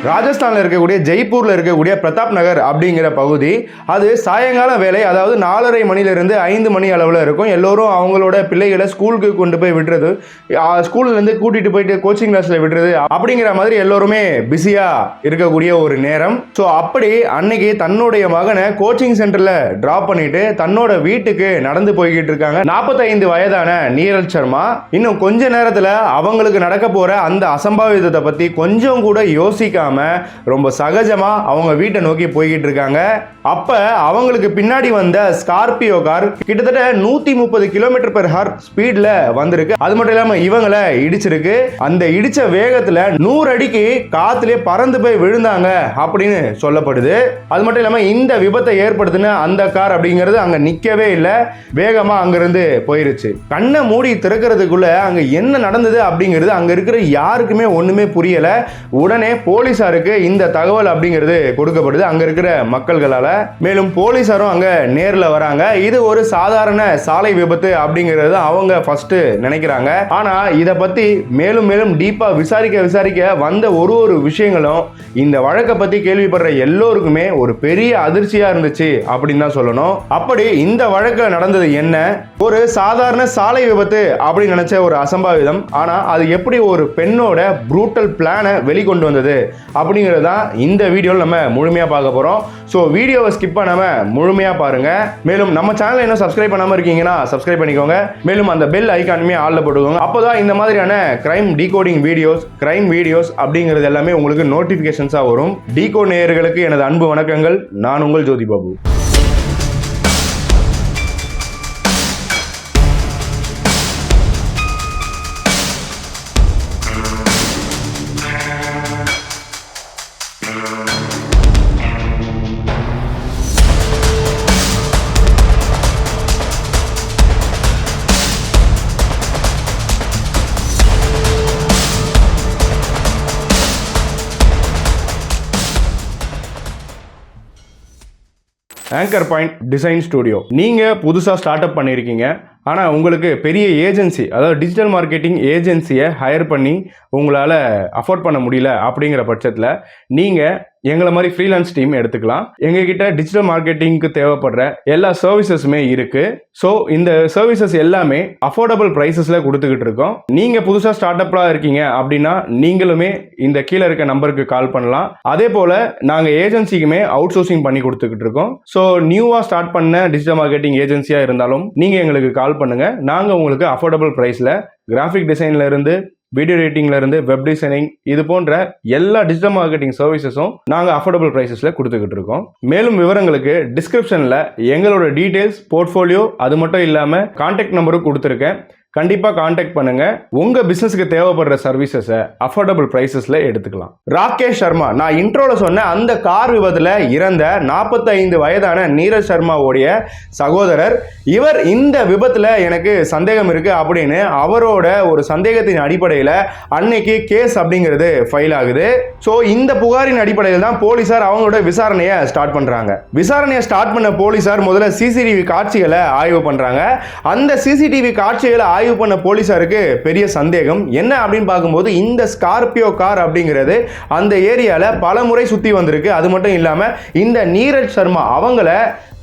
ராஜஸ்தானில் இருக்கக்கூடிய ஜெய்ப்பூரில் இருக்கக்கூடிய பிரதாப் நகர் அப்படிங்கிற பகுதி, அது சாயங்கால வேலை, அதாவது 4:30 மணிலிருந்து 5 மணி அளவில் இருக்கும். எல்லோரும் அவங்களோட பிள்ளைகளை ஸ்கூலுக்கு கொண்டு போய் விடுறது, ஸ்கூல்லேருந்து கூட்டிகிட்டு போயிட்டு கோச்சிங் கிளாஸில் விடுறது அப்படிங்கிற மாதிரி எல்லோருமே பிஸியாக இருக்கக்கூடிய ஒரு நேரம். ஸோ அப்படி அன்னைக்கு தன்னுடைய மகனை கோச்சிங் சென்டரில் ட்ராப் பண்ணிட்டு தன்னோட வீட்டுக்கு நடந்து போய்கிட்டு இருக்காங்க 45 வயதான நீரஜ் சர்மா. இன்னும் கொஞ்ச நேரத்தில் அவங்களுக்கு நடக்க போகிற அந்த அசம்பாவிதத்தை பற்றி கொஞ்சம் கூட யோசிக்காம ரொம்ப சகஜமா அவங்க வீட்டை நோக்கி போய்கிட்டு இருக்காங்க. அப்ப அவங்களுக்கு பின்னாடி வந்த ஸ்கார்பியோ கார் கிட்டத்தட்ட 130 km/h ஸ்பீட்ல வந்திருக்கு. அது மட்டும் இல்லாம இவங்களை இடிச்சிருக்கு. அந்த இடிச்ச வேகத்துல 100 அடிக்கு காத்திலே பறந்து போய் விழுந்தாங்க அப்படின்னு சொல்லப்படுது. அது மட்டும் இல்லாம இந்த விபத்தை ஏற்படுத்தின அந்த கார் அப்படிங்கிறது அங்க நிக்கவே இல்லை, வேகமா அங்கிருந்து போயிருச்சு. கண்ணை மூடி திறக்கிறதுக்குள்ள அங்க என்ன நடந்தது அப்படிங்கிறது அங்க இருக்கிற யாருக்குமே ஒண்ணுமே புரியல. உடனே போலீசாருக்கு இந்த தகவல் அப்படிங்கிறது கொடுக்கப்படுது அங்க இருக்கிற மக்கள்களால. மேலும் போலீசாரும் அங்க நேர்ல வராங்க. இது ஒரு சாதாரண சாலை விபத்து அப்படிங்கிறது அவங்க ஃபர்ஸ்ட் நினைக்கிறாங்க. ஆனா இத பத்தி மேலும் மேலும் டீப்பா விசாரிக்க வந்த ஒரு விஷயங்களும் இந்த வழக்கை பத்தி கேள்விப்படுற எல்லோருக்குமே ஒரு பெரிய அதிர்ச்சியா இருந்துச்சு அப்படின்னு தான் சொல்லணும். அப்படி இந்த வழக்கில் நடந்தது என்ன? ஒரு சாதாரண சாலை விபத்து அப்படின்னு நினைச்ச ஒரு அசம்பாவிதம், ஆனா அது எப்படி ஒரு பெண்ணோட ப்ரூட்டல் பிளானை வெளிக்கொண்டு வந்தது அப்படிங்கிறது தான் இந்த வீடியோவில் நம்ம முழுமையா பார்க்க போறோம். ஸோ வீடியோவை ஸ்கிப் பண்ணாம முழுமையா பாருங்க. மேலும் நம்ம சேனலை இன்னும் சப்ஸ்கிரைப் பண்ணாம இருக்கீங்கன்னா சப்ஸ்கிரைப் பண்ணிக்கோங்க. மேலும் அந்த பெல் ஐகானுமே ஆல்ல போட்டுக்கோங்க. அப்போதான் இந்த மாதிரியான crime decoding videos, crime videos அப்படிங்கிறது எல்லாமே உங்களுக்கு நோட்டிபிகேஷன்ஸா வரும். டீகோட் நேயர்களுக்கு எனது அன்பு வணக்கங்கள். நான் உங்கள் Jothi Babu. Anchor point design studio. நீங்கள் புதுசாக ஸ்டார்ட் அப் பண்ணியிருக்கீங்க, ஆனால் உங்களுக்கு பெரிய ஏஜென்சி, அதாவது டிஜிட்டல் மார்க்கெட்டிங் ஏஜென்சியை ஹையர் பண்ணி உங்களால் அஃபோர்ட் பண்ண முடியல அப்படிங்கிற பட்சத்தில் நீங்கள் எங்களை மாதிரி ஃப்ரீலான்ஸ் டீம் எடுத்துக்கலாம். எங்ககிட்ட டிஜிட்டல் மார்க்கெட்டிங்க்கு தேவைப்படுற எல்லா சர்வீசஸுமே இருக்குது. ஸோ இந்த சர்வீசஸ் எல்லாமே அஃபோர்டபுள் ப்ரைஸஸில் கொடுத்துக்கிட்டு இருக்கோம். நீங்கள் புதுசாக ஸ்டார்ட் அப்பாக இருக்கீங்க அப்படின்னா நீங்களுமே இந்த கீழே இருக்க நம்பருக்கு கால் பண்ணலாம். அதே போல் நாங்கள் ஏஜென்சிக்குமே அவுட் சோர்சிங் பண்ணி கொடுத்துக்கிட்டு இருக்கோம். ஸோ நியூவாக ஸ்டார்ட் பண்ண டிஜிட்டல் மார்க்கெட்டிங் ஏஜென்சியாக இருந்தாலும் நீங்கள் எங்களுக்கு கால் பண்ணுங்க. நாங்கள் உங்களுக்கு அஃபோர்டபுள் ப்ரைஸில் கிராஃபிக் டிசைன்ல இருந்து, வீடியோ எடிட்டிங்ல இருந்து, வெப் டிசைனிங், இது போன்ற எல்லா டிஜிட்டல் மார்க்கெட்டிங் சர்வீசஸும் நாங்கள் அஃபோர்டபுள் ப்ரைஸஸில் கொடுத்துக்கிட்டு இருக்கோம். மேலும் விவரங்களுக்கு டிஸ்கிரிப்ஷனில் எங்களோட டீட்டெயில்ஸ், போர்ட்ஃபோலியோ, அது மட்டும் இல்லாமல் கான்டாக்ட் நம்பரும் கொடுத்துருக்கேன். கண்டிப்பாக கான்டாக்ட் பண்ணுங்க. உங்க பிசினஸ்க்கு தேவைப்படுற சர்வீசஸை அஃபோர்டபுள் பிரைசஸ்ல எடுத்துக்கலாம். ராகேஷ் சர்மா, நான் இன்ட்ரோல சொன்ன அந்த கார் விபத்துல இறந்த 45 வயதான நீரஜ் சர்மாவுடைய சகோதரர். இவர் இந்த விபத்துல எனக்கு சந்தேகம் இருக்கு அப்படின்னு அவரோட ஒரு சந்தேகத்தின் அடிப்படையில் அன்னைக்கு கேஸ் அப்படிங்கிறது ஃபைல் ஆகுது. ஸோ இந்த புகாரின் அடிப்படையில் தான் போலீசார் அவங்களோட விசாரணையை ஸ்டார்ட் பண்றாங்க. விசாரணையை ஸ்டார்ட் பண்ண போலீசார் முதல்ல சிசிடிவி காட்சிகளை ஆய்வு பண்றாங்க. அந்த சிசிடிவி காட்சிகளை ஆய்வு பண்ண போலீசாருக்கு பெரிய சந்தேகம் என்ன அப்படின்னு பார்க்கும்போது, இந்த ஸ்கார்பியோ கார் அப்படிங்கிறது அந்த ஏரியால பல முறை சுத்தி வந்திருக்கு. அது மட்டும் இல்லாம இந்த நீரஜ் சர்மா அவங்கள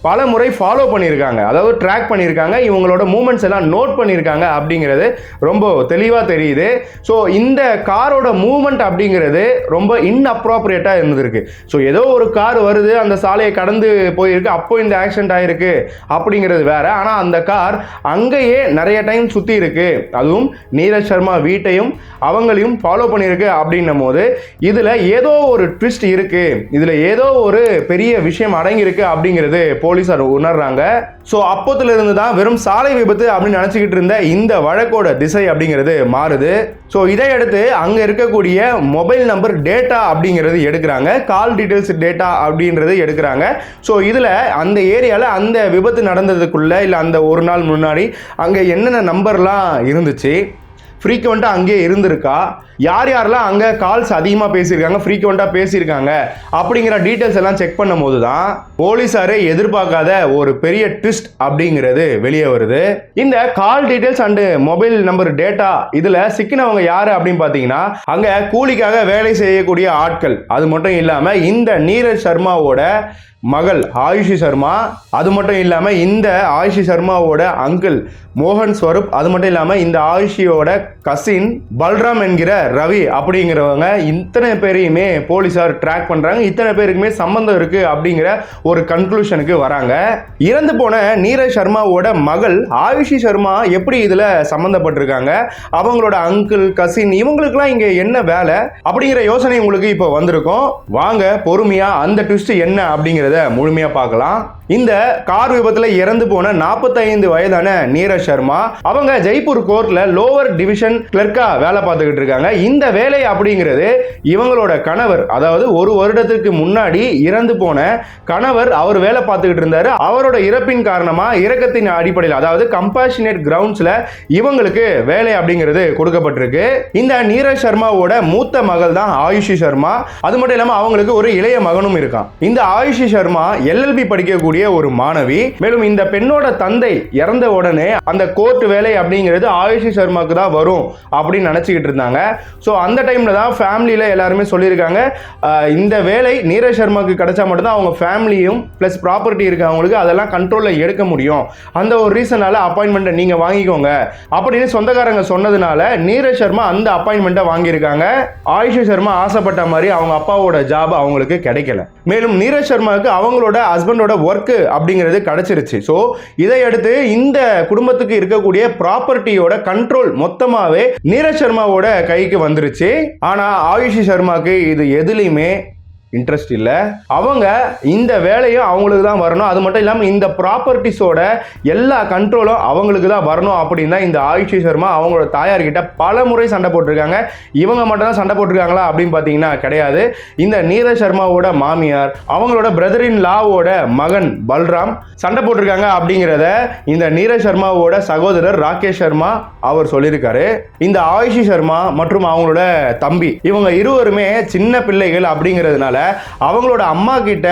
பல முறை ஃபாலோ பண்ணியிருக்காங்க, அதாவது ட்ராக் பண்ணியிருக்காங்க, இவங்களோட மூமெண்ட்ஸ் எல்லாம் நோட் பண்ணியிருக்காங்க அப்படிங்கிறது ரொம்ப தெளிவாக தெரியுது. ஸோ இந்த காரோட மூவ்மெண்ட் அப்படிங்கிறது ரொம்ப இன்அப்ராப்ரியேட்டாக இருந்திருக்கு. ஸோ ஏதோ ஒரு கார் வருது, அந்த சாலையை கடந்து போயிருக்கு, அப்போ இந்த ஆக்சிடென்ட் ஆயிருக்கு அப்படிங்கிறது வேற. ஆனால் அந்த கார் அங்கேயே நிறைய டைம் சுற்றி இருக்கு, அதுவும் நீரஜ் சர்மா வீட்டையும் அவங்களையும் ஃபாலோ பண்ணியிருக்கு அப்படின்னும் போது இதில் ஏதோ ஒரு ட்விஸ்ட் இருக்கு, இதில் ஏதோ ஒரு பெரிய விஷயம் அடங்கியிருக்கு அப்படிங்கிறது போலீசார் உணர்றாங்க. ஸோ அப்போத்துல இருந்து தான் வெறும் சாலை விபத்து அப்படின்னு நினச்சிக்கிட்டு இருந்த இந்த வழக்கோட திசை அப்படிங்கிறது மாறுது. ஸோ இதையடுத்து அங்கே இருக்கக்கூடிய மொபைல் நம்பர் டேட்டா அப்படிங்கிறது எடுக்கிறாங்க, கால் டீட்டெயில்ஸ் டேட்டா அப்படின்றது எடுக்கிறாங்க. ஸோ இதில் அந்த ஏரியாவில் அந்த விபத்து நடந்ததுக்குள்ள இல்லை அந்த ஒரு நாள் முன்னாடி அங்கே என்னென்ன நம்பர்லாம் இருந்துச்சு, ஃப்ரீக்வெண்ட்டாக அங்கேயே இருந்திருக்கா, யார் யாரெல்லாம் அங்கே கால்ஸ் அதிகமாக பேசியிருக்காங்க, ஃப்ரீக்வெண்ட்டாக பேசியிருக்காங்க அப்படிங்கிற டீட்டெயில்ஸ் எல்லாம் செக் பண்ணும் போது தான் போலீஸாரே எதிர்பார்க்காத ஒரு பெரிய ட்விஸ்ட் அப்படிங்கிறது வெளியே வருது. இந்த call details and mobile number data இதில் சிக்கினவங்க யாரு அப்படின்னு பார்த்தீங்கன்னா, அங்கே கூலிக்காக வேலை செய்யக்கூடிய ஆட்கள். அது மட்டும் இல்லாமல் இந்த நீரஜ் சர்மாவோட மகள் ஆயுஷி சர்மா, அது மட்டும் இல்லாமல் இந்த ஆயுஷி சர்மாவோட அங்கிள் மோகன் ஸ்வரூப், அது மட்டும் இல்லாமல் இந்த ஆயுஷியோட கசின் பல்ராம் என்கிற ரவி அப்படிங்கிறவங்க இத்தனை பேரையுமே போலீஸார் ட்ராக் பண்றாங்க. இத்தனை பேருக்குமே சம்பந்தம் இருக்கு அப்படிங்கிற ஒரு கன்க்ளூஷனுக்கு வராங்க. இறந்து போன நீரஜ் சர்மாவோட மகள் ஆயுஷி சர்மா எப்படி இதுல சம்பந்தப்பட்டிருக்காங்க, அவங்களோட அங்கிள் கசின் இவங்களுக்குலாம் இங்க என்ன வேலை அப்படிங்கிற யோசனை உங்களுக்கு இப்போ வந்திருக்கும். வாங்க பொறுமையா அந்த ட்விஸ்ட் என்ன அப்படிங்கிறத முழுமையா பார்க்கலாம். இந்த கார் விபத்தில் இறந்து போன 45 வயதான நீரஜ் சர்மா அவங்க ஜெய்ப்பூர் கோர்ட்ல லோவர் டிவிஷன் கிளர்க்கா வேலை பார்த்துக்கிட்டு இருக்காங்க. இந்த வேலை அப்படிங்கிறது இவங்களோட கணவர், அதாவது ஒரு வருடத்துக்கு முன்னாடி இறந்து போன கணவர் அவர் வேலை பார்த்துக்கிட்டு இருந்தாரு. அவரோட இறப்பின் காரணமா இறக்கத்தின் அடிப்படையில், அதாவது கம்பேஷனேட் கிரவுண்ட்ஸ்ல இவங்களுக்கு வேலை அப்படிங்கிறது கொடுக்கப்பட்டிருக்கு. இந்த நீரஜ் சர்மாவோட மூத்த மகள் தான் ஆயுஷி சர்மா. அது மட்டும் இல்லாம அவங்களுக்கு ஒரு இளைய மகனும் இருக்கான். இந்த ஆயுஷி சர்மா LLB படிக்கக்கூடிய ஒரு மாணவி. மேலும் இந்த பெண்ணோட தந்தை இறந்த உடனே அந்த கோர்ட் வேலை அப்படிங்கிறது ஆயுஷி சர்மாக்கு தான் வரும் அப்படின்னு நினைச்சுக்கிட்டு இருந்தாங்க. ஸோ அந்த டைம்ல தான் ஃபேமிலியில எல்லாருமே சொல்லியிருக்காங்க, இந்த வேலை நீரஜ் சர்மாக்கு கிடைச்சா மட்டும்தான் அவங்க ஃபேமிலியும் பிளஸ் ப்ராப்பர்ட்டி இருக்கவங்களுக்கு அதெல்லாம் கண்ட்ரோல்ல எடுக்க முடியும். அந்த ஒரு ரீசனால அப்பாயின்மெண்ட்டை நீங்க வாங்கிக்கோங்க அப்படின்னு சொந்தக்காரங்க சொன்னதுனால நீரஜ் சர்மா அந்த அப்பாயின்மெண்ட்டை வாங்கியிருக்காங்க. ஆயுஷி சர்மா ஆசைப்பட்ட மாதிரி அவங்க அப்பாவோட ஜாப் அவங்களுக்கு கிடைக்கல. மேலும் நீரஜ் சர்மாவுக்கு அவங்களோட ஹஸ்பண்டோட ஒர்க் அப்படிங்கிறது கிடைச்சிருச்சு. ஸோ இதை அடுத்து இந்த குடும்பத்துக்கு இருக்கக்கூடிய ப்ராப்பர்ட்டியோட கண்ட்ரோல் மொத்தமாவே நீரஜ் சர்மாவோட கைக்கு வந்துருச்சு. ஆனா ஆயுஷி சர்மாக்கு இது எதுலையுமே இன்ட்ரெஸ்ட் இல்லை. அவங்க இந்த வேலையும் அவங்களுக்கு தான் வரணும், அது மட்டும் இல்லாமல் இந்த ப்ராப்பர்ட்டிஸோட எல்லா கண்ட்ரோலும் அவங்களுக்கு தான் வரணும் அப்படின்னு தான் இந்த ஆயுஷி சர்மா அவங்களோட தாயார்கிட்ட பல முறை சண்டை போட்டிருக்காங்க. இவங்க மட்டும் தான் சண்டை போட்டிருக்காங்களா அப்படின்னு பார்த்தீங்கன்னா கிடையாது. இந்த நீரஜ் சர்மாவோட மாமியார், அவங்களோட பிரதர் இன் லாவோட மகன் பல்ராம் சண்டை போட்டிருக்காங்க அப்படிங்கிறத இந்த நீரஜ் சர்மாவோட சகோதரர் ராகேஷ் சர்மா அவர் சொல்லியிருக்காரு. இந்த ஆயுஷி சர்மா மற்றும் அவங்களோட தம்பி இவங்க இருவருமே சின்ன பிள்ளைகள் அப்படிங்கிறதுனால அவங்களோட அம்மா கிட்ட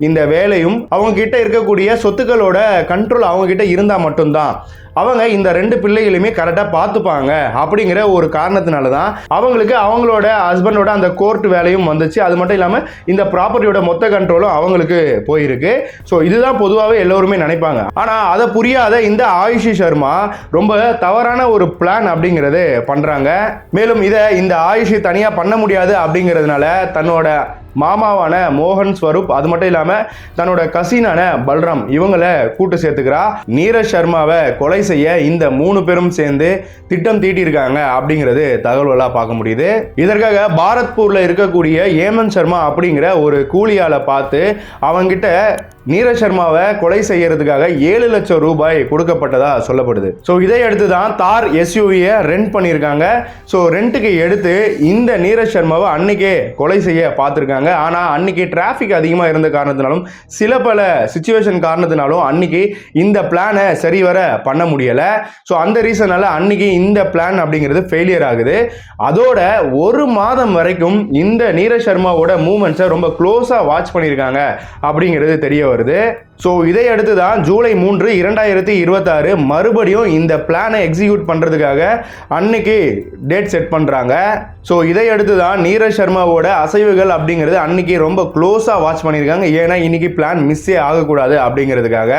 இந்த வேலையும் அவங்க கிட்ட இருக்கக்கூடிய சொத்துக்களோட கண்ட்ரோல் அவங்க கிட்ட இருந்தா மட்டும்தான் அவங்க இந்த 2 பிள்ளைகளையுமே கரெக்டாக பார்த்துப்பாங்க அப்படிங்கிற ஒரு காரணத்தினால தான் அவங்களுக்கு அவங்களோட ஹஸ்பண்டோட அந்த கோர்ட் வேலையும் வந்துச்சு. அது மட்டும் இல்லாமல் இந்த ப்ராப்பர்ட்டியோட மொத்த கண்ட்ரோலும் அவங்களுக்கு போயிருக்கு. ஸோ இதுதான் பொதுவாகவே எல்லோருமே நினைப்பாங்க. ஆனால் அதை புரியாத இந்த ஆயுஷி சர்மா ரொம்ப தவறான ஒரு பிளான் அப்படிங்கிறது பண்ணுறாங்க. மேலும் இதை இந்த ஆயுஷி தனியாக பண்ண முடியாது அப்படிங்கிறதுனால தன்னோட மாமாவான மோகன் ஸ்வரூப், அது மட்டும் இல்லாமல் தன்னோட கசினான பல்ராம் இவங்களை கூட்டு சேர்த்துக்கிறா. நீரஜ் சர்மாவை கொலை செய்ய இந்த 3 பேரும் சேர்ந்து திட்டம் தீட்டியிருக்காங்க அப்படிங்கிறது தகவல்களாக பார்க்க முடியுது. இதற்காக பாரத்பூரில் இருக்கக்கூடிய ஏமன் சர்மா அப்படிங்கிற ஒரு கூலியாளை பார்த்து அவங்கிட்ட நீரஜ் சர்மாவை கொலை செய்யறதுக்காக 7 லட்சம் ரூபாய் கொடுக்கப்பட்டதா சொல்லப்படுது. ஸோ இதை அடுத்து தான் தார் SUV-யை ரெண்ட் பண்ணியிருக்காங்க. ஸோ ரெண்ட்டுக்கு எடுத்து இந்த நீரஜ் சர்மாவை அன்னைக்கே கொலை செய்ய பார்த்துருக்காங்க. ஆனால் அன்னைக்கு டிராஃபிக் அதிகமாக இருந்த காரணத்தினாலும் சில பல சிச்சுவேஷன் காரணத்தினாலும் அன்னைக்கு இந்த பிளானை சரிவர பண்ண முடியலை. ஸோ அந்த ரீசனால அன்னைக்கு இந்த பிளான் அப்படிங்கிறது ஃபெயிலியர் ஆகுது. அதோட 1 மாதம் வரைக்கும் இந்த நீரஜ் சர்மாவோட மூவ்மெண்ட்ஸை ரொம்ப க்ளோஸாக வாட்ச் பண்ணியிருக்காங்க அப்படிங்கிறது தெரிய வருது. ஸோ இதை அடுத்து தான் ஜூலை 3, 2026 மறுபடியும் இந்த பிளானை எக்ஸிக்யூட் பண்ணுறதுக்காக அன்னைக்கு டேட் செட் பண்ணுறாங்க. ஸோ இதை அடுத்து தான் நீரஜ் சர்மாவோட அசைவுகள் அப்படிங்கிறது அன்னைக்கு ரொம்ப க்ளோஸாக வாட்ச் பண்ணியிருக்காங்க. ஏன்னா இன்னைக்கு பிளான் மிஸ்ஸே ஆகக்கூடாது அப்படிங்கிறதுக்காக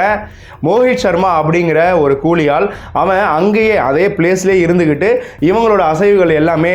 மோஹித் சர்மா அப்படிங்கிற ஒரு கூலியால் அவன் அங்கேயே அதே பிளேஸ்லேயே இருந்துக்கிட்டு இவங்களோட அசைவுகள் எல்லாமே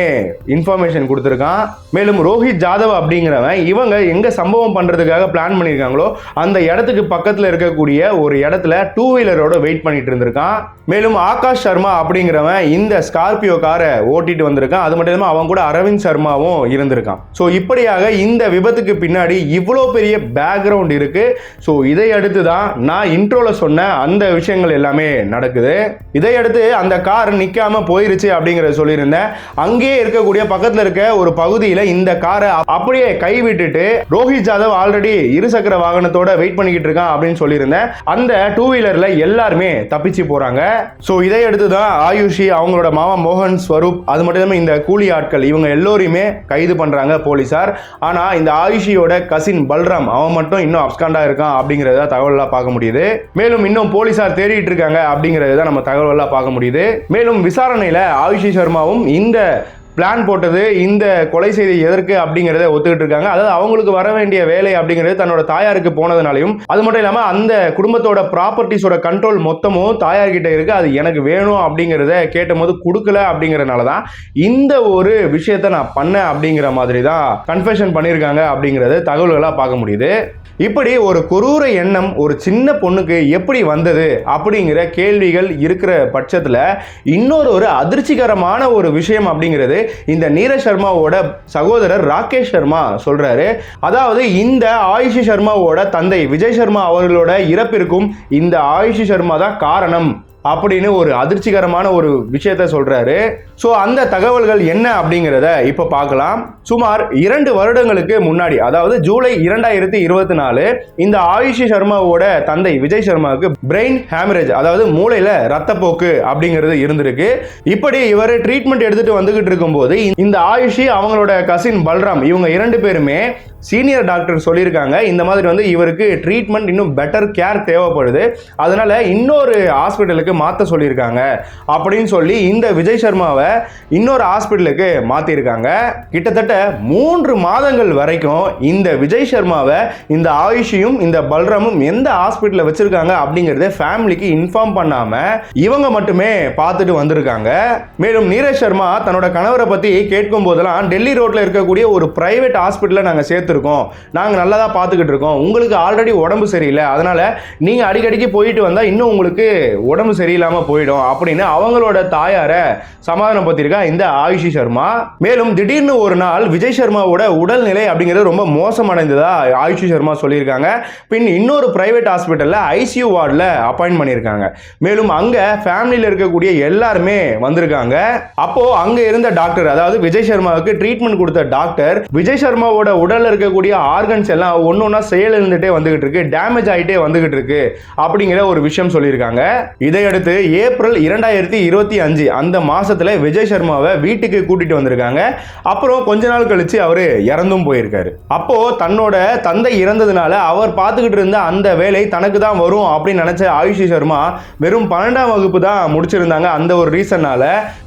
இன்ஃபர்மேஷன் கொடுத்துருக்கான். மேலும் ரோஹித் ஜாதவ் அப்படிங்கிறவன் இவங்க எங்கே சம்பவம் பண்ணுறதுக்காக பிளான் பண்ணியிருக்காங்களோ அந்த இடத்துக்கு பக்கத்தில் இருக்கக்கூடிய ஒரு இடத்துல 2 வீலரோட வெயிட் பண்ணிட்டு இருந்திருக்கான். மேலும் ஆகாஷ் சர்மா அப்படிங்கிறவன் இந்த ஸ்கார்பியோ காரை ஓட்டிட்டு வந்திருக்கான். அது மட்டும் இல்லாமல் அவன் கூட அரவிந்த் சர்மாவும் இருந்திருக்கான். ஸோ இப்படியாக இந்த விபத்துக்கு பின்னாடி இவ்வளோ பெரிய பேக்ரவுண்ட் இருக்கு. ஸோ இதை அடுத்து தான் நான் இன்ட்ரோல சொன்ன அந்த விஷயங்கள் எல்லாமே நடக்குது. இதை அடுத்து அந்த கார் நிக்காம போயிருச்சு அப்படிங்கறத சொல்லியிருந்தேன். அங்கேயே இருக்கக்கூடிய பக்கத்துல இருக்க ஒரு பகுதியில் இந்த காரை அப்படியே கைவிட்டுட்டு ரோஹித் ஜாதவ் ஆல்ரெடி 2 சக்கர வாகனத்தோட வெயிட் பண்ணிக்கிட்டு இருக்கான் அப்படின்னு சொல்லியிருந்தேன். அந்த 2 வீலர்ல எல்லாருமே தப்பிச்சு போறாங்க. ஸோ இதை எடுத்து தான் ஆயுஷி, அவங்களோட மாமா மோகன், ஸ்வரூப், அது மட்டும் இல்லாமல் இந்த கூலி ஆட்கள் இவங்க எல்லோரையுமே கைது பண்றாங்க போலீசார். ஆனா இந்த ஆயுஷியோட கசின் பல்ராம் அவன் மட்டும் இன்னும் அப்ஸ்காண்டா இருக்கான் அப்படிங்கறத தகவலாம் பார்க்க முடியுது. மேலும் இன்னும் போலீசார் தேடிட்டு இருக்காங்க அப்படிங்கறத நம்ம தகவலாம் பார்க்க முடியுது. மேலும் விசாரணையில ஆயுஷி சர்மாவும் இந்த பிளான் போட்டது, இந்த கொலை செய்தி எதற்கு அப்படிங்கறத ஒத்துக்கிட்டு இருக்காங்க. அதாவது அவங்களுக்கு வர வேண்டிய வேலை அப்படிங்கிறது தன்னோட தாயாருக்கு போனதுனாலையும், அது மட்டும் இல்லாம அந்த குடும்பத்தோட ப்ராப்பர்ட்டிஸோட கண்ட்ரோல் மொத்தமும் தாயார்கிட்ட இருக்கு, அது எனக்கு வேணும் அப்படிங்கறத கேட்ட போது கொடுக்கல அப்படிங்கறதுனால தான் இந்த ஒரு விஷயத்தை நான் பண்ணேன் அப்படிங்கிற மாதிரி தான் கன்ஃபெஷன் பண்ணியிருக்காங்க அப்படிங்கறது தகவல்களா பார்க்க முடியுது. இப்படி ஒரு கொடூர எண்ணம் ஒரு சின்ன பொண்ணுக்கு எப்படி வந்தது அப்படிங்கிற கேள்விகள் இருக்கிற பட்சத்தில் இன்னொரு அதிர்ச்சிகரமான ஒரு விஷயம் அப்படிங்கிறது இந்த நீரஜ் சர்மாவோட சகோதரர் ராகேஷ் சர்மா சொல்றாரு. அதாவது இந்த ஆயுஷி சர்மாவோட தந்தை விஜய் சர்மா அவர்களோட இறப்பிற்கும் இந்த ஆயுஷி சர்மா தான் காரணம் அப்படின்னு ஒரு அதிர்ச்சிகரமான ஒரு விஷயத்தை சொல்றாரு. ஸோ அந்த தகவல்கள் என்ன அப்படிங்கிறத இப்போ பார்க்கலாம். சுமார் 2 வருடங்களுக்கு முன்னாடி, அதாவது ஜூலை 2024, இந்த ஆயுஷி சர்மாவோட தந்தை விஜய் சர்மாவுக்கு பிரெயின் ஹேமரேஜ், அதாவது மூளையில ரத்தப்போக்கு அப்படிங்கிறது இருந்திருக்கு. இப்படி இவர் ட்ரீட்மெண்ட் எடுத்துட்டு வந்துகிட்டு இருக்கும்போது இந்த ஆயுஷி, அவங்களோட கசின் பல்ராம், இவங்க 2 பேருமே சீனியர் டாக்டர் சொல்லியிருக்காங்க இந்த மாதிரி இவருக்கு ட்ரீட்மெண்ட் இன்னும் பெட்டர் கேர் தேவைப்படுது, அதனால இன்னொரு ஹாஸ்பிட்டலுக்கு மாற்ற சொல்லியிருக்காங்க அப்படின்னு சொல்லி இந்த விஜய் சர்மாவை இன்னொரு ஹாஸ்பிட்டலுக்கு மாற்றிருக்காங்க. கிட்டத்தட்ட 3 மாதங்கள் வரைக்கும் இந்த விஜய் சர்மாவை இந்த ஆயுஷியும் இந்த பல்ராமும் எந்த ஹாஸ்பிட்டலில் வச்சிருக்காங்க அப்படிங்கிறத ஃபேமிலிக்கு இன்ஃபார்ம் பண்ணாம இவங்க மட்டுமே பார்த்துட்டு வந்திருக்காங்க. மேலும் நீரஜ் சர்மா தன்னோட கணவரை பற்றி கேட்கும் போதெல்லாம் டெல்லி ரோட்ல இருக்கக்கூடிய ஒரு பிரைவேட் ஹாஸ்பிட்டலில் நாங்கள் சேர்த்துருக்கோம், நாங்கள் நல்லா தான் பார்த்துக்கிட்டு இருக்கோம், உங்களுக்கு ஆல்ரெடி உடம்பு சரியில்லை, அதனால நீங்கள் அடிக்கடிக்கு போயிட்டு வந்தால் இன்னும் உங்களுக்கு உடம்பு சரியில்லாமல் போயிடும் அப்படின்னு அவங்களோட தாயாரை சமாதானப்படுத்தியிருக்கா இந்த ஆயுஷி சர்மா. மேலும் திடீர்னு ஒரு நாள் விஜய் சர்மாவோட உடல்நிலை அப்படிங்கிறது ரொம்ப மோசமடைந்ததா ஆயுஷி சர்மா சொல்லியிருக்காங்க. பின் இன்னொரு பிரைவேட் ஹாஸ்பிட்டலில் ஐசியூ வார்டில் அப்பாயின்ட் பண்ணியிருக்காங்க. மேலும் அங்கே ஃபேமிலியில் இருக்கக்கூடிய எல்லாருமே வந்திருக்காங்க. அப்போ அங்கே இருந்த டாக்டர், அதாவது விஜய் சர்மாவுக்கு ட்ரீட்மெண்ட் கொடுத்த டாக்டர், விஜய் சர்மாவோட உடல்ல இருக்கக்கூடிய ஆர்கன்ஸ் எல்லாம் ஒன்னொன்னா செயல் இருந்துட்டே வந்துகிட்டு இருக்கு, டேமேஜ் ஆகிட்டே வந்துகிட்டு இருக்கு அப்படிங்கிற ஒரு விஷயம் சொல்லியிருக்காங்க. இதையடுத்து ஏப்ரல் 2025 அந்த மாசத்துல விஜய் சர்மாவை வீட்டுக்கு கூட்டிட்டு வந்திருக்காங்க. அப்புறம் கொஞ்ச நாள் கழிச்சு அவரு இறந்தும் போயிருக்காரு. அப்போ தன்னோட தந்தை இறந்ததுனால அவர் பார்த்துக்கிட்டு இருந்த அந்த வேலை தனக்கு தான் வரும் அப்படின்னு நினைச்ச ஆயுஷி சர்மா வெறும் 12ஆம் வகுப்பு தான் முடிச்சிருந்தாங்க. அந்த ஒரு ரீசனால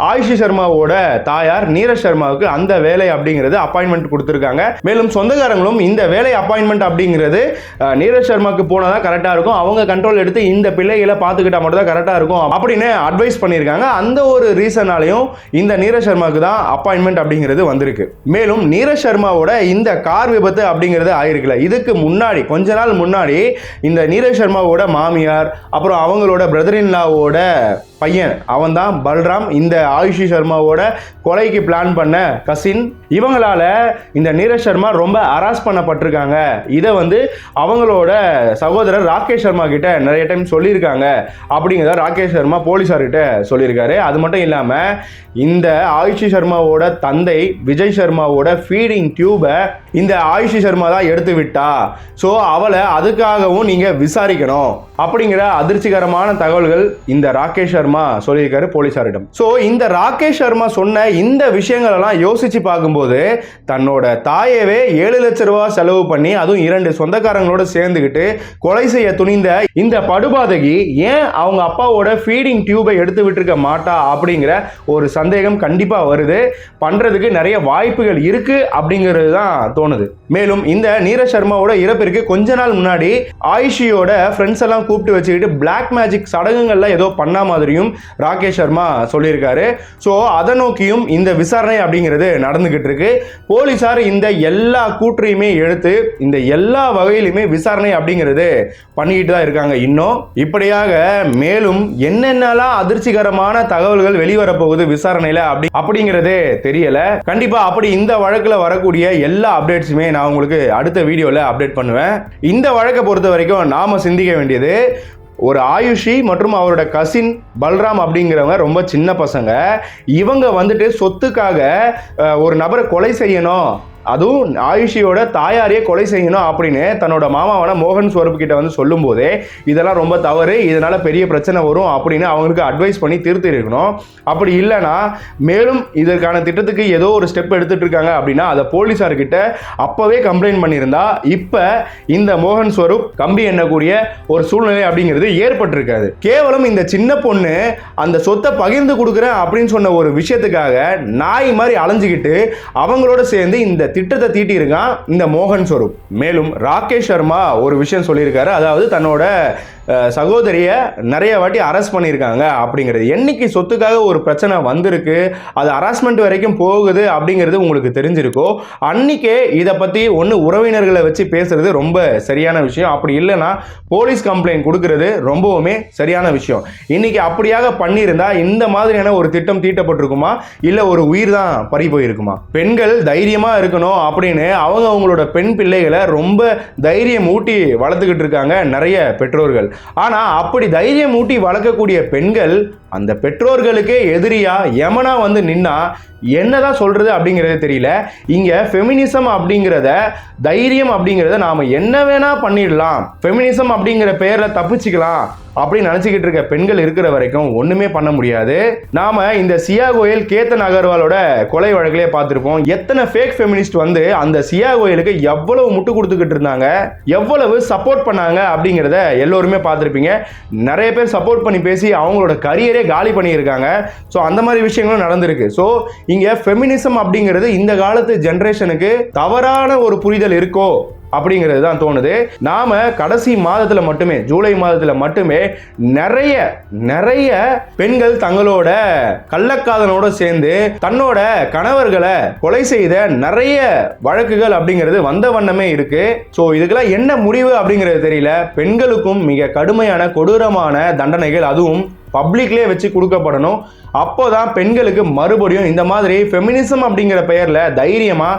ஆயுஷி சர்மாவோட தாயார் நீரஜ் சர்மாவுக்கு அந்த வேலை அப்படிங்கிறது அப்பாயின்மெண்ட் கொடுத்திருக்காங்க. மேலும் சொந்தக்காரங்களும் இந்த வேலை அப்பாயின்மெண்ட் அப்படிங்கிறது நீரஜ் சர்மாக்கு போனதான் கரெக்டா இருக்கும், அவங்க கண்ட்ரோல் எடுத்து இந்த பிள்ளைகளை பார்த்துக்கிட்டா மட்டும் தான் கரெக்டா இருக்கும் அப்படின்னு அட்வைஸ் பண்ணியிருக்காங்க. அந்த ஒரு ரீசனாலையும் இந்த நீரஜ் சர்மாவுக்கு தான் அப்பாயின்மெண்ட் அப்படிங்கிறது வந்திருக்கு. மேலும் நீரஜ் சர்மாவோட இந்த கார் விபத்து அப்படிங்கிறது ஆயிருக்குல்ல, இதுக்கு முன்னாடி கொஞ்ச நாள் முன்னாடி இந்த நீரஜ் சர்மாவோட மாமியார், அப்புறம் அவங்களோட பிரதர் இன் லாவோட பையன், அவன் தான் பல்ராம், இந்த ஆயுஷி சர்மாவோட கொலைக்கு பிளான் பண்ண கசின், இவங்களால இந்த நீரஜ் சர்மா ரொம்ப ஹராஸ் பண்ணப்பட்டிருக்காங்க. இதை அவங்களோட சகோதரர் ராகேஷ் சர்மா கிட்ட நிறைய டைம் சொல்லியிருக்காங்க அப்படிங்கிறத ராகேஷ் சர்மா போலீஸார்கிட்ட சொல்லியிருக்காரு. அது மட்டும் இல்லாம இந்த ஆயுஷி சர்மாவோட தந்தை விஜய் சர்மாவோட ஃபீடிங் டியூபை இந்த ஆயுஷி சர்மா தான் எடுத்து விட்டா, ஸோ அவளை அதுக்காகவும் நீங்க விசாரிக்கணும் அப்படிங்கிற அதிர்ச்சிகரமான தகவல்கள் இந்த ராகேஷ் சர்மா சொல்லியிருக்காரு போலீசாரிடம். ஸோ இந்த ராகேஷ் சர்மா சொன்ன இந்த விஷயங்கள் எல்லாம் யோசிச்சு பார்க்கும்போது தன்னோட தாயவே 7 லட்சம் ரூபாய் செலவு பண்ணி, அதுவும் 2 சொந்தக்காரங்களோட சேர்ந்துக்கிட்டு கொலை செய்ய துணிந்த இந்த படுபாதகி ஏன் அவங்க அப்பாவோட ஃபீடிங் டியூபை எடுத்து விட்டுருக்க மாட்டா அப்படிங்கிற ஒரு சந்தேகம் கண்டிப்பா வருது. பண்றதுக்கு நிறைய வாய்ப்புகள் இருக்கு அப்படிங்கிறது தான் தோணுது. மேலும் இந்த நீரஜ் சர்மாவோட இறப்பிற்கு கொஞ்ச நாள் முன்னாடி ஆயுஷியோட ஃப்ரெண்ட்ஸ் எல்லாம் கூப்பிட்டு வச்சுக்கிட்டு பிளாக் மேஜிக் சடங்குகள்ல ஏதோ பண்ண மாதிரியும் ராகேஷ் சர்மா சொல்லியிருக்காரு. ஸோ அதை நோக்கியும் இந்த விசாரணை அப்படிங்கிறது நடந்துகிட்டு இருக்கு. போலீசார் இந்த எல்லா கூற்றையுமே எடுத்து இந்த எல்லா வகையிலுமே விசாரணை அப்படிங்கிறது பண்ணிக்கிட்டு தான் இருக்காங்க. இன்னும் இப்படியாக மேலும் என்னென்னலாம் அதிர்ச்சிகரமான தகவல்கள் வெளிவரப்போகுது விசாரணையில அப்படிங்கிறதே தெரியல. கண்டிப்பா அப்படி இந்த வழக்குல வரக்கூடிய எல்லா அப்டேட்ஸுமே நான் உங்களுக்கு அடுத்த வீடியோல அப்டேட் பண்ணுவேன். இந்த வழக்கை பொறுத்த வரைக்கும் நாம சிந்திக்க வேண்டியது, ஒரு ஆயுஷி மற்றும் அவரோட கசின் பல்ராம் அப்படிங்கிறவங்க ரொம்ப சின்ன பசங்க. இவங்க சொத்துக்காக ஒரு நபரை கொலை செய்யணும் அதுவும் ஆயுஷியோட தாயாரையே கொலை செய்யணும் அப்படின்னு தன்னோட மாமாவான மோகன் ஸ்வரூப் கிட்ட வந்து சொல்லும் போதே இதெல்லாம் ரொம்ப தவறு, இதனால பெரிய பிரச்சனை வரும் அப்படின்னு அவங்களுக்கு அட்வைஸ் பண்ணி திருத்தி இருக்கணும். அப்படி இல்லைன்னா மேலும் இதற்கான திட்டத்துக்கு ஏதோ ஒரு ஸ்டெப் எடுத்துட்டு இருக்காங்க அப்படின்னா அதை போலீஸார்கிட்ட அப்பவே கம்ப்ளைண்ட் பண்ணியிருந்தா இப்ப இந்த மோகன் ஸ்வரூப் கம்பி எண்ணக்கூடிய ஒரு சூழ்நிலை அப்படிங்கிறது ஏற்பட்டிருக்காது. கேவலம் இந்த சின்ன பொண்ணு அந்த சொத்தை பகிர்ந்து கொடுக்குறேன் அப்படின்னு சொன்ன ஒரு விஷயத்துக்காக நாய் மாதிரி அலைஞ்சுக்கிட்டு அவங்களோட சேர்ந்து இந்த திட்டத்தை தீட்டி இருக்கான் இந்த மோகன் ஸ்வரூப். மேலும் ராகேஷ் சர்மா ஒரு விஷயம் சொல்லியிருக்காரு, அதாவது தன்னோட சகோதரிய நிறைய வாட்டி அரெஸ்ட் பண்ணியிருக்காங்க அப்படிங்கிறது. என்னைக்கு சொத்துக்காக ஒரு பிரச்சனை வந்திருக்கு, அது ஹராஸ்மெண்ட் வரைக்கும் போகுது அப்படிங்கிறது உங்களுக்கு தெரிஞ்சிருக்கோ, அன்னைக்கே இதை பற்றி ஒன்று உறவினர்களை வச்சு பேசுறது ரொம்ப சரியான விஷயம். அப்படி இல்லைன்னா போலீஸ் கம்ப்ளைண்ட் கொடுக்கறது ரொம்பவுமே சரியான விஷயம். இன்னைக்கு அப்படியாக பண்ணியிருந்தா இந்த மாதிரியான ஒரு திட்டம் தீட்டப்பட்டிருக்குமா, இல்லை ஒரு உயிர் தான் பறி போயிருக்குமா? பெண்கள் தைரியமா இருக்கணும் அப்படின்னு அவங்களோட பெண் பிள்ளைகளை ரொம்ப தைரியம் ஊட்டி வளர்த்துக்கிட்டு இருக்காங்க நிறைய பெற்றோர்கள். ஆனா அப்படி தைரியம் ஊட்டி வளர்க்கக்கூடிய பெண்கள் அந்த பெற்றோர்களுக்கே எதிரியா யமனா வந்து நின்னா என்னதான் சொல்றது அப்படிங்கிறது தெரியல. இங்க ஃபெமினிசம் அப்படிங்கிறத, தைரியம் அப்படிங்கிறத நாம என்ன வேணா பண்ணிடலாம், ஃபெமினிசம் அப்படிங்கிற பேர்ல தப்பிச்சுக்கலாம் அப்படின்னு நினைச்சுக்கிட்டு இருக்க பெண்கள் இருக்கிற வரைக்கும் ஒண்ணுமே பண்ண முடியாது. நாம இந்த சியா கோயல், கேத்தன் அகர்வாலோட கொலை வழக்கிலே பார்த்திருப்போம். எத்தனை ஃபேக் ஃபெமினிஸ்ட் வந்து அந்த சியா கோயலுக்கு எவ்வளவு முட்டு கொடுத்துக்கிட்டு இருந்தாங்க, எவ்வளவு சப்போர்ட் பண்ணாங்க அப்படிங்கிறத எல்லோருமே பார்த்திருப்பீங்க. நிறைய பேர் சப்போர்ட் பண்ணி பேசி அவங்களோட கரியரே காலி பண்ணியிருக்காங்க. ஸோ அந்த மாதிரி விஷயங்களும் நடந்திருக்கு. ஸோ இங்க ஃபெமினிசம் அப்படிங்கிறது இந்த காலத்து ஜெனரேஷனுக்கு தவறான ஒரு புரிதல் இருக்கோ அப்படிங்கிறது தான் தோணுது. நாம கடைசி மாதத்துல மட்டுமே, ஜூலை மாதத்துல மட்டுமே நிறைய பெண்கள் தங்களோட கள்ளக்காதலோட சேர்ந்து தன்னோட கணவர்களை கொலை செய்த நிறைய வழக்குகள் அப்படிங்கிறது வந்த வண்ணமே இருக்கு. ஸோ இதுக்கெல்லாம் என்ன முடிவு அப்படிங்கிறது தெரியல. பெண்களுக்கும் மிக கடுமையான கொடூரமான தண்டனைகள் அதுவும் பப்ளிக்லேயே வச்சு கொடுக்கப்படணும். அப்போதான் பெண்களுக்கு மறுபடியும் இந்த மாதிரி ஃபெமினிசம் அப்படிங்கிற பெயர்ல தைரியமா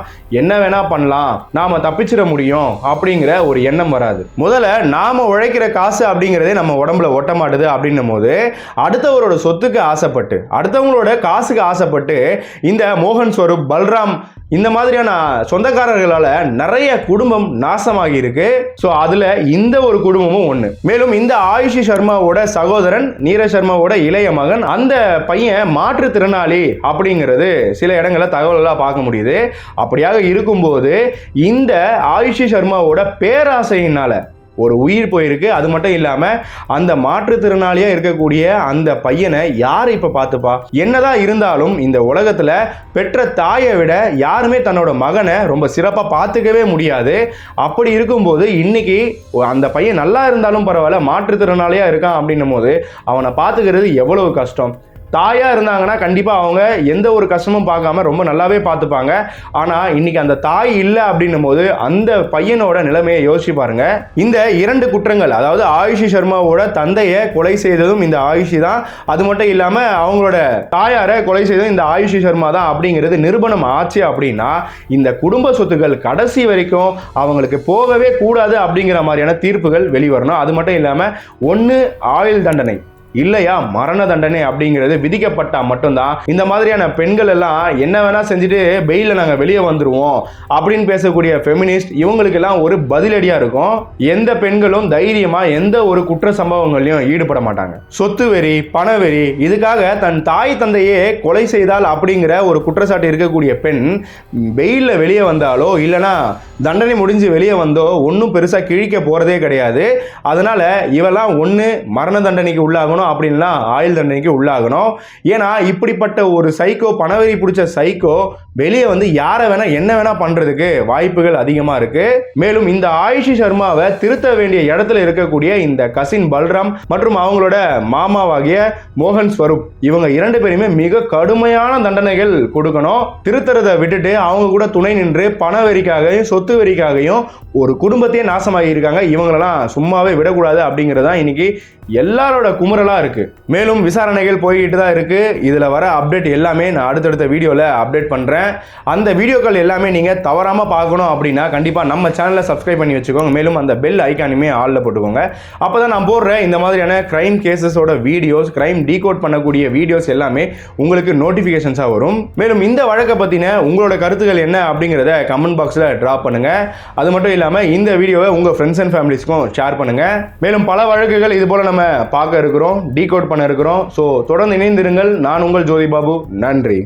என்ன வேணா பண்ணலாம், நாம தப்பிச்சிட முடியும் அப்படிங்கிற ஒரு எண்ணம் வராது. முதல்ல நாம உழைக்கிற காசு அப்படிங்கிறதே நம்ம உடம்புல ஒட்ட மாட்டுது அப்படின்னும் போது அடுத்தவரோட சொத்துக்கு ஆசைப்பட்டு, அடுத்தவங்களோட காசுக்கு ஆசைப்பட்டு இந்த மோகன் ஸ்வரூப், பல்ராம் இந்த மாதிரியான சொந்தக்காரர்களால நிறைய குடும்பம் நாசமாகி இருக்கு. ஸோ அதுல இந்த ஒரு குடும்பமும் ஒண்ணு. மேலும் இந்த ஆயுஷி சர்மாவோட சகோதரன், நீரஜ் சர்மாவோட இளைய மகன், அந்த பையன் மாற்றுத்திறனாளி அப்படிங்கிறது சில இடங்களில் தகவல்களாக பார்க்க முடியுது. அப்படியாக இருக்கும்போது இந்த ஆயுஷி சர்மாவோட பேராசையினால ஒரு உயிர் போயிருக்கு. அது மட்டும் இல்லாம அந்த மாற்றுத்திறனாளியா இருக்கக்கூடிய அந்த பையனை யார் இப்ப பார்த்துப்பா? என்னதான் இருந்தாலும் இந்த உலகத்துல பெற்ற தாயை விட யாருமே தன்னோட மகனை ரொம்ப சிறப்பா பார்த்துக்கவே முடியாது. அப்படி இருக்கும்போது இன்னைக்கு அந்த பையன் நல்லா இருந்தாலும் பரவாயில்ல, மாற்றுத்திறனாளியா இருக்கான் அப்படின்னும் போது அவனை பார்த்துக்கிறது எவ்வளவு கஷ்டம். தாயா இருந்தாங்கன்னா கண்டிப்பா அவங்க எந்த ஒரு கஷ்டமும் பார்க்காம ரொம்ப நல்லாவே பார்த்துப்பாங்க. ஆனா இன்னைக்கு அந்த தாய் இல்லை அப்படின்னும் போது அந்த பையனோட நிலைமையை யோசிச்சு பாருங்க. இந்த இரண்டு குற்றங்கள், அதாவது ஆயுஷி சர்மாவோட தந்தையை கொலை செய்ததும் இந்த ஆயுஷி தான், அது மட்டும் இல்லாம அவங்களோட தாயாரை கொலை செய்ததும் இந்த ஆயுஷி சர்மா தான் அப்படிங்கிறது நிரூபணம் ஆச்சு அப்படின்னா இந்த குடும்ப சொத்துக்கள் கடைசி வரைக்கும் அவங்களுக்கு போகவே கூடாது அப்படிங்கிற மாதிரியான தீர்ப்புகள் வெளிவரணும். அது மட்டும் இல்லாம ஒன்னு ஆயுள் தண்டனை, இல்லையா மரண தண்டனை அப்படிங்கிறது விதிக்கப்பட்டா மட்டும்தான் இந்த மாதிரியான பெண்கள் எல்லாம் என்ன வேணா செஞ்சுட்டு பெயில நாங்க வெளியே வந்துருவோம் அப்படின்னு பேசக்கூடிய ஃபெமினிஸ்ட் இவங்களுக்கெல்லாம் ஒரு பதிலடியா இருக்கும். எந்த பெண்களும் தைரியமா எந்த ஒரு குற்ற சம்பவங்களையும் ஈடுபட மாட்டாங்க. சொத்து வெறி, பணவெறி, இதுக்காக தன் தாய் தந்தையே கொலை செய்தால் அப்படிங்கிற ஒரு குற்றச்சாட்டு இருக்கக்கூடிய பெண் பெயில வெளியே வந்தாலோ இல்லைன்னா தண்டனை முடிஞ்சு வெளியே வந்தோ ஒன்றும் பெருசா கிழிக்க போறதே கிடையாது. அதனால இவெல்லாம் ஒன்று மரண தண்டனைக்கு உள்ளாகணும், அப்படின்லாம் ஆயுள் தண்டனைக்கு உள்ளாகணும். ஏன்னா இப்படிப்பட்ட ஒரு சைக்கோ, பணவெறி பிடிச்ச சைக்கோ வெளியே வந்து யாரை வேணா என்ன வேணா பண்றதுக்கு வாய்ப்புகள் அதிகமா இருக்கு. மேலும் இந்த ஆயுஷி சர்மாவை திருத்த வேண்டிய இடத்துல இருக்கக்கூடிய இந்த கசின் பல்ராம் மற்றும் அவங்களோட மாமாவாகிய மோகன் ஸ்வரூப், இவங்க இரண்டு பேருமே மிக கடுமையான தண்டனைகள் கொடுக்கணும். திருத்தறதை விட்டுட்டு அவங்க கூட துணை நின்று பணவெறிக்காகவும் சொத்து வெறிக்காகவும் ஒரு குடும்பத்தையே நாசமாகி இருக்காங்க. இவங்களெல்லாம் சும்மாவே விடக்கூடாது அப்படிங்கிறதா இன்னைக்கு எல்லாரோட குமுறலா கிரிமினலாக இருக்குது. மேலும் விசாரணைகள் போய்கிட்டு தான் இருக்குது. இதில் வர அப்டேட் எல்லாமே நான் அடுத்தடுத்த வீடியோவில் அப்டேட் பண்ணுறேன். அந்த வீடியோக்கள் எல்லாமே நீங்கள் தவறாமல் பார்க்கணும் அப்படின்னா கண்டிப்பாக நம்ம சேனலை சப்ஸ்கிரைப் பண்ணி வச்சுக்கோங்க. மேலும் அந்த பெல் ஐக்கானுமே ஆளில் போட்டுக்கோங்க. அப்போ தான் நான் போடுற இந்த மாதிரியான கிரைம் கேசஸோட வீடியோஸ், கிரைம் டீகோட் பண்ணக்கூடிய வீடியோஸ் எல்லாமே உங்களுக்கு நோட்டிஃபிகேஷன்ஸாக வரும். மேலும் இந்த வழக்கை பற்றின உங்களோட கருத்துக்கள் என்ன அப்படிங்கிறத கமெண்ட் பாக்ஸில் ட்ராப் பண்ணுங்கள். அது மட்டும் இல்லாமல் இந்த வீடியோவை உங்கள் ஃப்ரெண்ட்ஸ் அண்ட் ஃபேமிலிஸ்க்கும் ஷேர் பண்ணுங்கள். மேலும் பல வழக்குகள் இது போல் நம்ம பார்க்க இருக்கிறோம், டீகோட் பண்ண இருக்கிறோம். ஸோ தொடர்ந்து இணைந்திருங்கள். நான் உங்கள் ஜோதி பாபு. நன்றி.